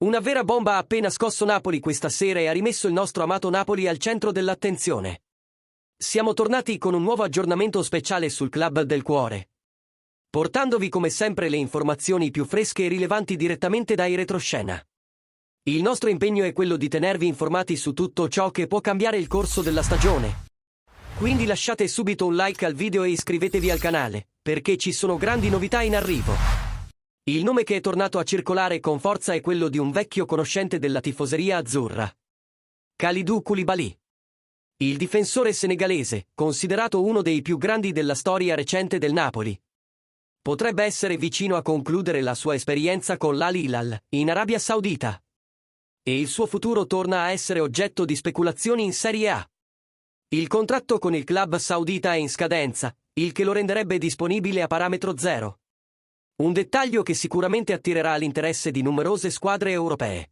Una vera bomba ha appena scosso Napoli questa sera e ha rimesso il nostro amato Napoli al centro dell'attenzione. Siamo tornati con un nuovo aggiornamento speciale sul Club del Cuore, portandovi come sempre le informazioni più fresche e rilevanti direttamente dai retroscena. Il nostro impegno è quello di tenervi informati su tutto ciò che può cambiare il corso della stagione. Quindi lasciate subito un like al video e iscrivetevi al canale, perché ci sono grandi novità in arrivo. Il nome che è tornato a circolare con forza è quello di un vecchio conoscente della tifoseria azzurra. Kalidou Koulibaly. Il difensore senegalese, considerato uno dei più grandi della storia recente del Napoli, potrebbe essere vicino a concludere la sua esperienza con l'Al Hilal, in Arabia Saudita. E il suo futuro torna a essere oggetto di speculazioni in Serie A. Il contratto con il club saudita è in scadenza, il che lo renderebbe disponibile a parametro zero. Un dettaglio che sicuramente attirerà l'interesse di numerose squadre europee.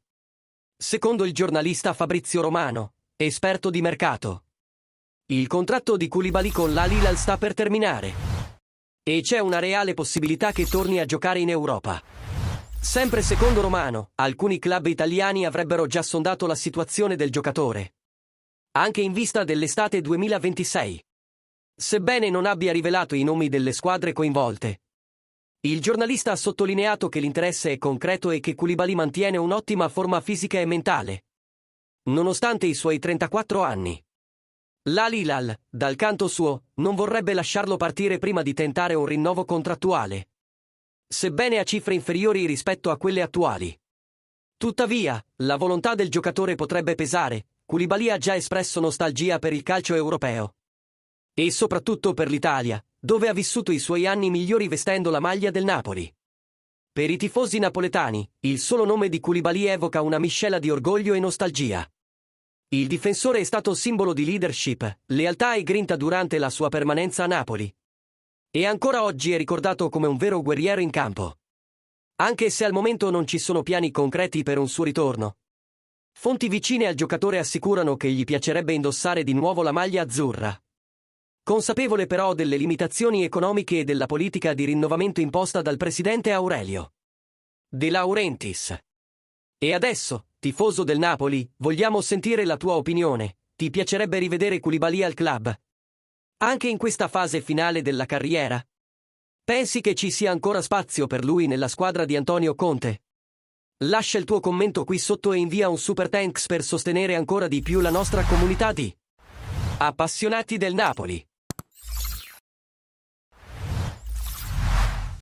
Secondo il giornalista Fabrizio Romano, esperto di mercato, il contratto di Koulibaly con l'Al Hilal sta per terminare. E c'è una reale possibilità che torni a giocare in Europa. Sempre secondo Romano, alcuni club italiani avrebbero già sondato la situazione del giocatore, anche in vista dell'estate 2026. Sebbene non abbia rivelato i nomi delle squadre coinvolte, il giornalista ha sottolineato che l'interesse è concreto e che Koulibaly mantiene un'ottima forma fisica e mentale, nonostante i suoi 34 anni. L'Al Hilal, dal canto suo, non vorrebbe lasciarlo partire prima di tentare un rinnovo contrattuale, sebbene a cifre inferiori rispetto a quelle attuali. Tuttavia, la volontà del giocatore potrebbe pesare. Koulibaly ha già espresso nostalgia per il calcio europeo. E soprattutto per l'Italia, dove ha vissuto i suoi anni migliori vestendo la maglia del Napoli. Per i tifosi napoletani, il solo nome di Koulibaly evoca una miscela di orgoglio e nostalgia. Il difensore è stato simbolo di leadership, lealtà e grinta durante la sua permanenza a Napoli. E ancora oggi è ricordato come un vero guerriero in campo. Anche se al momento non ci sono piani concreti per un suo ritorno, fonti vicine al giocatore assicurano che gli piacerebbe indossare di nuovo la maglia azzurra. Consapevole però delle limitazioni economiche e della politica di rinnovamento imposta dal presidente Aurelio De Laurentiis. E adesso, tifoso del Napoli, vogliamo sentire la tua opinione. Ti piacerebbe rivedere Koulibaly al club, anche in questa fase finale della carriera? Pensi che ci sia ancora spazio per lui nella squadra di Antonio Conte? Lascia il tuo commento qui sotto e invia un super thanks per sostenere ancora di più la nostra comunità di appassionati del Napoli.